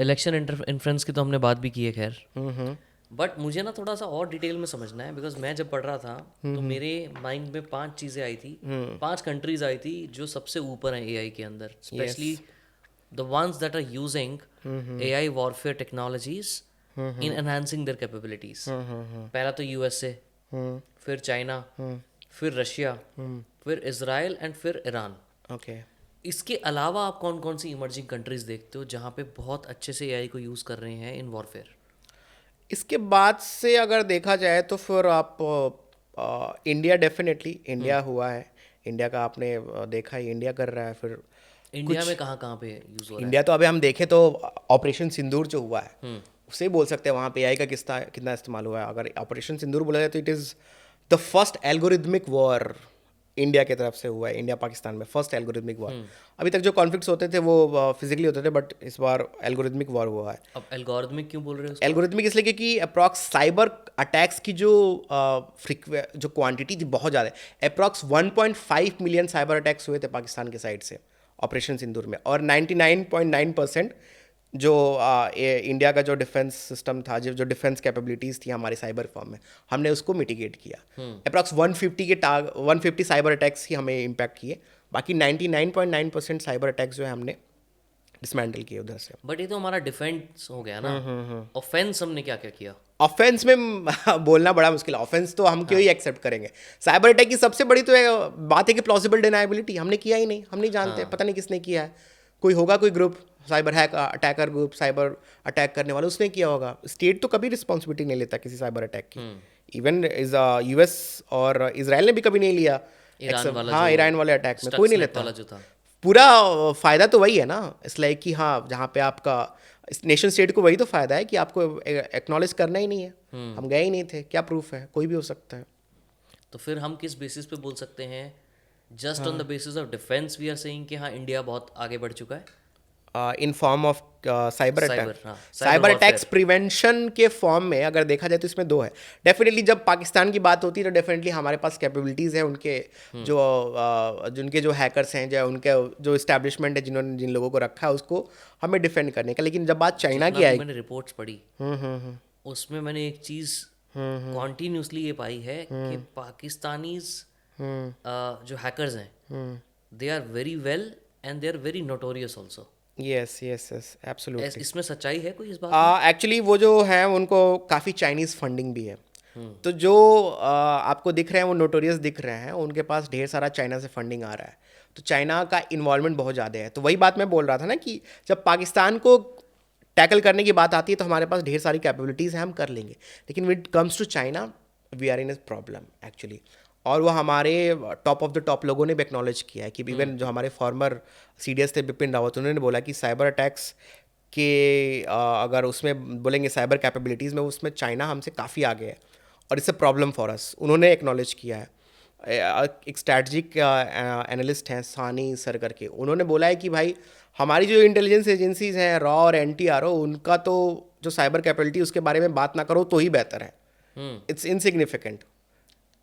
Election influence की तो हमने बात भी की है खैर। बट मुझे ना थोड़ा सा और डिटेल में समझना है, बिकॉज मैं जब पढ़ रहा था तो मेरे माइंड में 5 चीज़ें आई थी, 5 कंट्रीज आई थी जो सबसे ऊपर हैं एआई के अंदर, specially the ones that are using AI warfare technologies in enhancing their capabilities. पहला तो यूएसए, फिर चाइना, फिर रशिया, फिर इजराइल एंड फिर ईरान। ओके। इसके अलावा आप कौन कौन सी इमर्जिंग कंट्रीज देखते हो जहाँ पे बहुत अच्छे से एआई को यूज़ कर रहे हैं इन वॉरफेयर? इसके बाद से अगर देखा जाए तो फिर आप इंडिया, डेफिनेटली इंडिया हुआ है। इंडिया का आपने देखा ही, इंडिया कर रहा है। फिर इंडिया में कहाँ कहाँ पे यूज़ हो रहा इंडिया तो अभी हम देखें तो ऑपरेशन सिंदूर जो हुआ है उससे ही बोल सकते हैं वहाँ पे एआई का कितना इस्तेमाल हुआ है। अगर ऑपरेशन सिंदूर बोला जाए तो it is the first algorithmic war India की तरफ से हुआ है। इंडिया पाकिस्तान में फर्स्ट एल्गोरिदमिक वॉर। अभी तक जो कॉन्फ्लिक्ट्स होते थे वो फिजिकली होते थे, बट इस बार एल्गोरिदमिक वॉर हुआ है। अब एल्गोरिथमिक क्यों बोल रहे हो उसको? एल्गोरिथमिक इसलिए क्योंकि अप्रॉक्स साइबर अटैक्स की जो जो क्वांटिटी थी बहुत ज़्यादा है। अप्रॉक्स 1.5 मिलियन साइबर अटैक्स हुए थे पाकिस्तान के साइड से ऑपरेशन सिंदूर में, और 99.9% जो इंडिया का जो डिफेंस सिस्टम था, जो डिफेंस कैपेबिलिटीज़ थी हमारी साइबर फॉर्म में, हमने उसको मिटिगेट किया। अप्रॉक्स 150 साइबर अटैक्स ही हमें इम्पैक्ट किए। बाकी 99.9% साइबर अटैक्स जो है हमने डिसमेंटल किए उधर से। बट ये तो हमारा डिफेंस हो गया ना। ऑफेंस हमने क्या क्या किया? ऑफेंस में बोलना बड़ा मुश्किल है। ऑफेंस तो हम क्यों ही एक्सेप्ट करेंगे। साइबर अटैक की सबसे बड़ी तो बात है कि प्लॉजिबल डिनाइबिलिटी, हमने किया ही नहीं, हम नहीं जानते, पता नहीं किसने किया है। कोई होगा, कोई group, cyber hack attacker group, cyber attack करने वाला, उसने किया होगा। स्टेट तो कभी रिस्पॉन्सिबिलिटी नहीं लेता किसी साइबर अटैक की। इवन यूएस और इसराइल ने भी कभी नहीं लिया। ईरान वाला हाँ, जो ईरान वाले अटैक में कोई नहीं स्टक्सनेट लेता। वाला जो था। पूरा फ़ायदा तो वही है ना, इसलिए कि हाँ, जहाँ पे आपका नेशन स्टेट को वही तो फ़ायदा है कि आपको एक्नॉलेज करना ही नहीं है। हम गए ही नहीं थे, क्या प्रूफ है, कोई भी हो सकता है। तो फिर हम किस बेसिस पे बोल सकते हैं, just on the basis of defence we are saying कि हाँ इंडिया बहुत आगे बढ़ चुका है? In form of cyber attack. Cyber, हाँ, साइबर warfare। अटैक्स प्रिवेंशन के फॉर्म में अगर देखा जाए तो इसमें दो है। डेफिनेटली जब पाकिस्तान की बात होती है तो डेफिनेटली हमारे पास कैपेबिलिटीज़ है उनके जिनके जो हैकर्स हैं, जो उनके जो इस्टेब्लिशमेंट है, जिन्होंने जिन लोगों को रखा है उसको हमें डिफेंड करने का। लेकिन जब बात चाइना जितना की भी आएगी, मैंने रिपोर्ट्स पढ़ी उसमें मैंने एक चीज़ कॉन्टीन्यूसली ये पाई है कि पाकिस्तानीज जो हैकर्स हैं they are very well and they are very notorious also. Yes yes yes, absolutely. इसमें सच्चाई है कोई इस बात में? एक्चुअली वो जो हैं उनको काफ़ी चाइनीज़ फंडिंग भी है। तो जो आपको दिख रहे हैं वो नोटोरियस दिख रहे हैं, उनके पास ढेर सारा चाइना से फंडिंग आ रहा है। तो चाइना का इन्वॉल्वमेंट बहुत ज़्यादा है। तो वही बात मैं बोल रहा था ना कि जब पाकिस्तान को टैकल करने की बात आती है तो हमारे पास ढेर सारी कैपेबिलिटीज़ हैं, हम कर लेंगे। लेकिन when it comes to China we are in a problem actually. और वो हमारे टॉप ऑफ द टॉप लोगों ने भी एक्नॉलेज किया है कि इवन जो हमारे फॉर्मर सीडीएस थे बिपिन रावत, उन्होंने बोला कि साइबर अटैक्स के अगर उसमें बोलेंगे साइबर कैपेबिलिटीज़ में, उसमें चाइना हमसे काफ़ी आगे है और it's a problem for us. उन्होंने एक्नॉलेज किया है। एक स्ट्रैटेजिक एनालिस्ट हैं सानी सर करके, उन्होंने बोला है कि भाई हमारी जो इंटेलिजेंस एजेंसीज हैं, रॉ और एनटीआरओ, उनका तो जो साइबर कैपेबिलिटी उसके बारे में बात ना करो तो ही बेहतर है। It's insignificant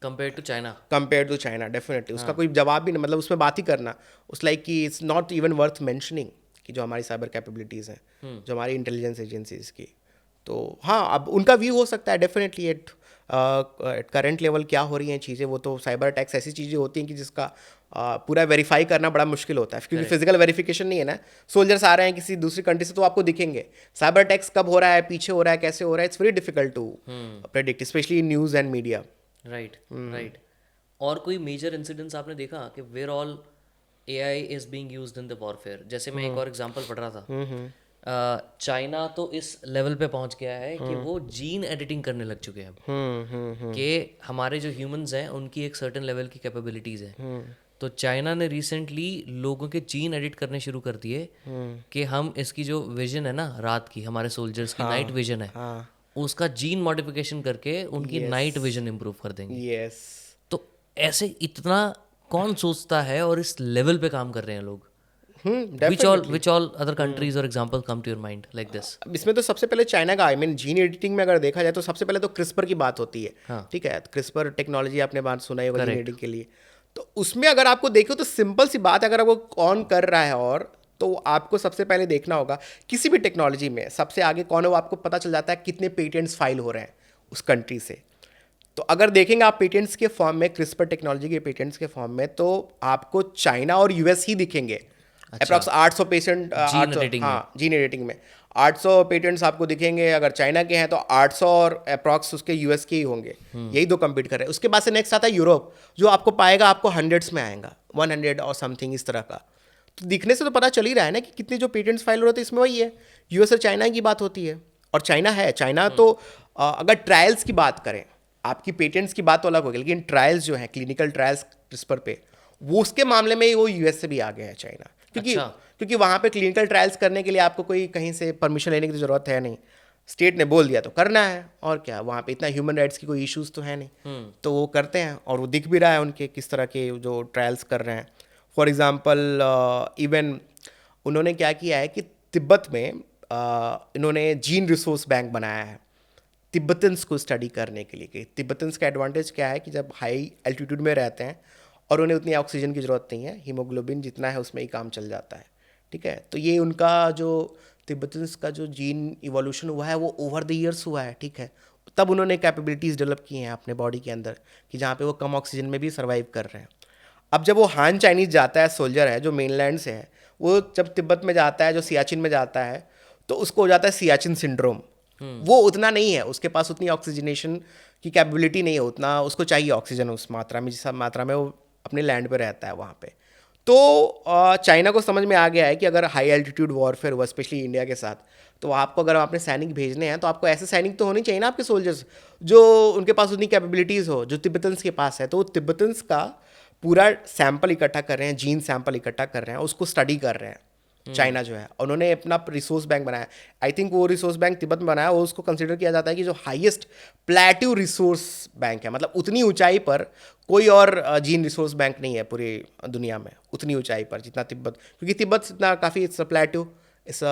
compare to China. Compare to China, definitely उसका कोई जवाब भी नहीं, मतलब उसमें बात ही करना उस लाइक कि it's not even worth mentioning कि जो हमारी साइबर कैपेबिलिटीज़ हैं, जो हमारी इंटेलिजेंस एजेंसीज की। तो हाँ, अब उनका व्यू हो सकता है डेफिनेटली एट करंट लेवल क्या हो रही हैं चीज़ें। वो तो साइबर अटैक्स ऐसी चीज़ें होती हैं कि जिसका पूरा वेरीफाई करना बड़ा मुश्किल होता है, क्योंकि फिजिकल वेरिफिकेशन नहीं है ना। सोल्जर्स आ रहे हैं किसी दूसरी कंट्री से तो आपको दिखेंगे। साइबर अटैक्स कब हो रहा है, पीछे हो रहा है, कैसे हो रहा है, it's very difficult to predict, specially in news and media. Right right. और कोई मेजर इंसिडेंट्स आपने देखा कि where all AI is being used in the warfare? जैसे मैं एक और एग्जांपल पढ़ रहा था, चाइना तो इस लेवल पे पहुंच गया है कि वो जीन एडिटिंग करने लग चुके हैं अब, कि हमारे जो ह्यूमंस हैं उनकी एक सर्टेन लेवल की कैपेबिलिटीज़ हैं। तो चाइना ने रिसेंटली लोगों के जीन एडिट करने शुरू कर दिए कि हम इसकी जो विजन है ना रात की, हमारे सोल्जर्स की नाइट विजन है, उसका जीन मॉडिफिकेशन करके उनकी नाइट विजन इंप्रूव कर देंगे। यस। तो ऐसे इतना कौन सोचता है और इस लेवल पे काम कर रहे हैं लोग? Which all other countries or examples come to your mind like this? इसमें तो सबसे पहले चाइना का, आई मीन जीन एडिटिंग में अगर देखा जाए तो सबसे पहले तो क्रिस्पर की बात होती है। ठीक है, क्रिस्पर टेक्नोलॉजी आपने बात सुना ही होगा जीन एडिटिंग के लिए। तो उसमें अगर आपको देखो तो सिंपल सी बात है, अगर आपको कौन कर रहा है और तो आपको सबसे पहले देखना होगा किसी भी टेक्नोलॉजी में सबसे आगे कौन है, वो आपको पता चल जाता है कितने पेटेंट्स फाइल हो रहे हैं उस कंट्री से। तो अगर देखेंगे आप पेटेंट्स के फॉर्म में, क्रिस्पर टेक्नोलॉजी के पेटेंट्स के फॉर्म में, तो आपको चाइना और यूएस ही दिखेंगे। अप्रॉक्स 800 पेटेंट, हाँ जीन एडिटिंग में 800 पेटेंट्स आपको दिखेंगे अगर चाइना के हैं, तो 800 और अप्रॉक्स उसके यूएस के ही होंगे। यही दो कम्पीट कर रहे हैं। उसके बाद से नेक्स्ट आता है यूरोप, जो आपको पाएगा आपको हंड्रेड्स में आएगा, 100 और समथिंग इस तरह का। तो दिखने से तो पता चल ही रहा है ना कि कितने जो पेटेंट्स फाइल हो रहे थे इसमें वही है, यूएस और चाइना की बात होती है। और चाइना है, चाइना तो अगर ट्रायल्स की बात करें, आपकी पेटेंट्स की बात तो अलग होगी, लेकिन ट्रायल्स जो है क्लिनिकल ट्रायल्स क्रिस्पर पे, वो उसके मामले में वो यूएस से भी आगे है चाइना। क्योंकि वहाँ पे क्लिनिकल ट्रायल्स करने के लिए आपको कोई कहीं से परमिशन लेने की ज़रूरत है नहीं, स्टेट ने बोल दिया तो करना है। और क्या, वहाँ पे इतना ह्यूमन राइट्स की कोई इश्यूज तो है नहीं, तो वो करते हैं। और वो दिख भी रहा है उनके किस तरह के जो ट्रायल्स कर रहे हैं। फॉर एग्जांपल इवन उन्होंने क्या किया है कि तिब्बत में इन्होंने जीन रिसोर्स बैंक बनाया है तिब्बतन्स को स्टडी करने के लिए। कि तिब्बतन्स का एडवांटेज क्या है कि जब हाई एल्टीट्यूड में रहते हैं और उन्हें उतनी ऑक्सीजन की ज़रूरत नहीं है, हीमोग्लोबिन जितना है उसमें ही काम चल जाता है, ठीक है। तो ये उनका जो तिब्बतन्स का जो जीन इवोल्यूशन हुआ है वो ओवर द ईयर्स हुआ है, ठीक है। तब उन्होंने कैपेबिलिटीज़ डेवलप की हैं अपने बॉडी के अंदर कि जहाँ पे वो कम ऑक्सीजन में भी सर्वाइव कर रहे हैं। अब जब वो हान चाइनीज जाता है, सोल्जर है जो मेनलैंड से है, वो जब तिब्बत में जाता है, जो सियाचिन में जाता है, तो उसको हो जाता है सियाचिन सिंड्रोम। वो उतना नहीं है, उसके पास उतनी ऑक्सीजनेशन की कैपेबिलिटी नहीं है, उतना उसको चाहिए ऑक्सीजन उस मात्रा में जिस मात्रा में वो अपने लैंड पे रहता है वहाँ पे। तो चाइना को समझ में आ गया है कि अगर हाई एल्टीट्यूड वॉरफेयर हुआ स्पेशली इंडिया के साथ, तो आपको अगर आपने सैनिक भेजने हैं तो आपको ऐसे सैनिक तो होने चाहिए ना आपके सोल्जर्स जो उनके पास उतनी कैपेबिलिटीज़ हो जो तिब्बतन्स के पास है। तो तिब्बतन्स का पूरा सैंपल इकट्ठा कर रहे हैं, जीन सैंपल इकट्ठा कर रहे हैं, उसको स्टडी कर रहे हैं चाइना जो है। उन्होंने अपना रिसोर्स बैंक बनाया, आई थिंक वो रिसोर्स बैंक तिब्बत में बनाया, वो उसको कंसिडर किया जाता है कि जो हाईएस्ट प्लेट्यू रिसोर्स बैंक है। मतलब उतनी ऊंचाई पर कोई और जीन रिसोर्स बैंक नहीं है पूरी दुनिया में उतनी ऊंचाई पर जितना तिब्बत, क्योंकि तिब्बत इतना काफ़ी प्लेट्यू इस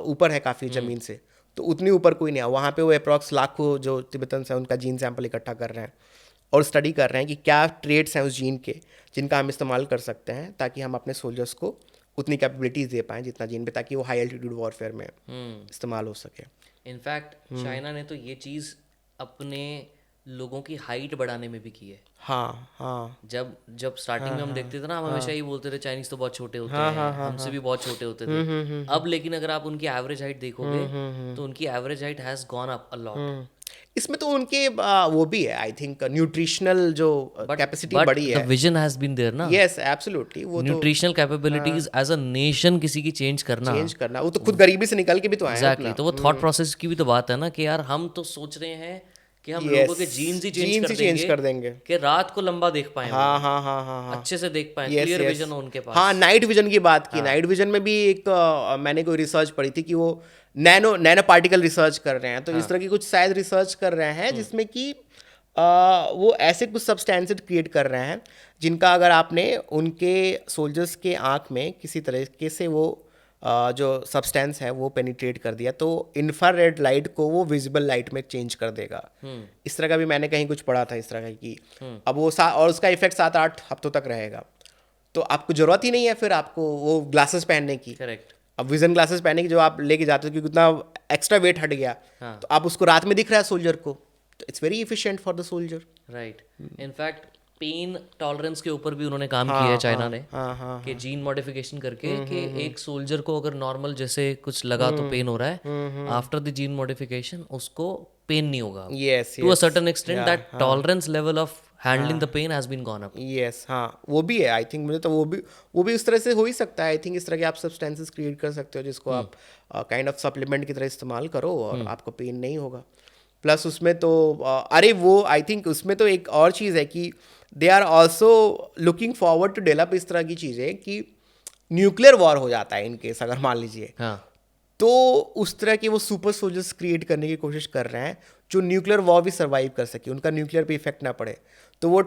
ऊपर है काफ़ी ज़मीन से, तो उतनी ऊपर कोई नहीं है। वहाँ पे वो अप्रॉक्स लाखों जो तिब्बतन्स हैं उनका जीन सैंपल इकट्ठा कर रहे हैं और स्टडी कर रहे हैं कि क्या ट्रेड्स हैं उस जीन के जिनका हम इस्तेमाल कर सकते हैं ताकि हम अपने सोल्जर्स को उतनी कैपेबिलिटीज दे पाएँ जितना जीन पे, ताकि वो हाई एल्टीट्यूड वॉरफेयर में इस्तेमाल हो सके। इनफैक्ट चाइना ने तो ये चीज़ अपने लोगों की हाइट बढ़ाने में भी की है। हाँ हाँ, जब जब स्टार्टिंग में हम देखते थे ना, हम हमेशा ये बोलते थे चाइनीज तो बहुत छोटे होते हैं, हमसे भी बहुत छोटे होते थे। अब लेकिन अगर आप उनकी एवरेज हाइट देखोगे तो उनकी average height has gone up a lot. इसमें तो उनके वो भी है, आई थिंक न्यूट्रिशनल जो कैपेसिटी बढ़ी है, विजन हैज बीन देयर ना। यस एब्सोल्युटली, वो nutritional capabilities as a nation किसी की चेंज करना, वो तो खुद गरीबी से निकल के भी तो आए हैं। एग्जैक्टली, तो वो थॉट प्रोसेस की भी तो बात है ना कि यार हम तो सोच रहे हैं कि हम लोगों के जीन्स ही चेंज कर देंगे कि रात को लंबा देख पाए, हाँ हाँ हाँ हाँ, अच्छे से देख पाए, क्लियर विजन हो उनके पास। हाँ, नाइट विजन की बात की, नाइट विजन में भी एक मैंने कोई रिसर्च पढ़ी थी कि वो नैनो पार्टिकल रिसर्च कर रहे हैं। तो इस तरह की कुछ शायद रिसर्च कर रहे हैं जिसमें कि वो ऐसे कुछ सब्सटेंसेस क्रिएट कर रहे हैं जिनका अगर आपने उनके सोल्जर्स के आँख में किसी तरीके से वो जो सब्सटेंस है वो पेनिट्रेट कर दिया तो इंफ्रारेड लाइट को वो विजिबल लाइट में चेंज कर देगा। इस तरह का भी मैंने कहीं कुछ पढ़ा था इस तरह का कि अब वो और उसका इफेक्ट 7-8 हफ्तों तक रहेगा। तो आपको ज़रूरत ही नहीं है फिर आपको वो ग्लासेस पहनने की। करेक्ट। अब विजन ग्लासेस पहने की जो आप लेके जाते हो क्योंकि उतना एक्स्ट्रा वेट हट गया, तो आप उसको रात में दिख रहा है सोल्जर को, तो it's very efficient for the soldier. Right. In fact pain tolerance के ऊपर भी उन्होंने काम किया है चाइना ने, कि जीन मॉडिफिकेशन करके कि एक सोल्जर को अगर नॉर्मल जैसे कुछ लगा तो पेन हो रहा है, आफ्टर द जीन मॉडिफिकेशन उसको पेन नहीं होगा। To a certain extent that tolerance level of handling the pain has been gone up. Yes, हाँ, वो भी है आई थिंक। मुझे तो वो भी उस तरह से हो ही सकता है। आई थिंक इस तरह के आप सब्सटेंसेस क्रिएट कर सकते हो जिसको आप काइंड ऑफ सप्लीमेंट की तरह इस्तेमाल करो और आपको पेन नहीं होगा। प्लस उसमें तो अरे वो आई थिंक उसमें तो एक और चीज़ है कि they are also looking forward to develop इस तरह की चीज़ें कि न्यूक्लियर वॉर हो जाता है इनकेस अगर मान लीजिए, तो उस तरह के वो सुपर सोल्जर्स क्रिएट करने की कोशिश कर रहे हैं जो न्यूक्लियर वॉर भी सर्वाइव कर सके, उनका न्यूक्लियर पे इफेक्ट ना पड़े। तो वो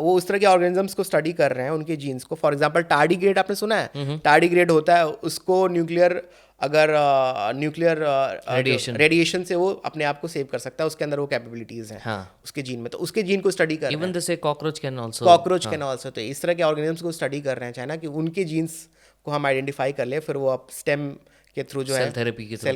उस तरह के ऑर्गेनिजम्स को स्टडी कर रहे हैं, उनके जीन्स को। फॉर एग्जांपल टार्डिग्रेड आपने सुना है? टार्डिग्रेड होता है, उसको न्यूक्लियर रेडिएशन से वो अपने आप को सेव कर सकता है, उसके अंदर वो कैपेबिलिटीज हैं उसके जीन में। तो उसके जीन को स्टडी कर रहे हैं। Cockroach can also. तो इस तरह के ऑर्गेनिजम्स को स्टडी कर रहे हैं चाइना कि उनके जीन्स को हम आइडेंटिफाई कर ले, फिर वो आप स्टेम के थ्रू जो है सेल थेरेपी की सेल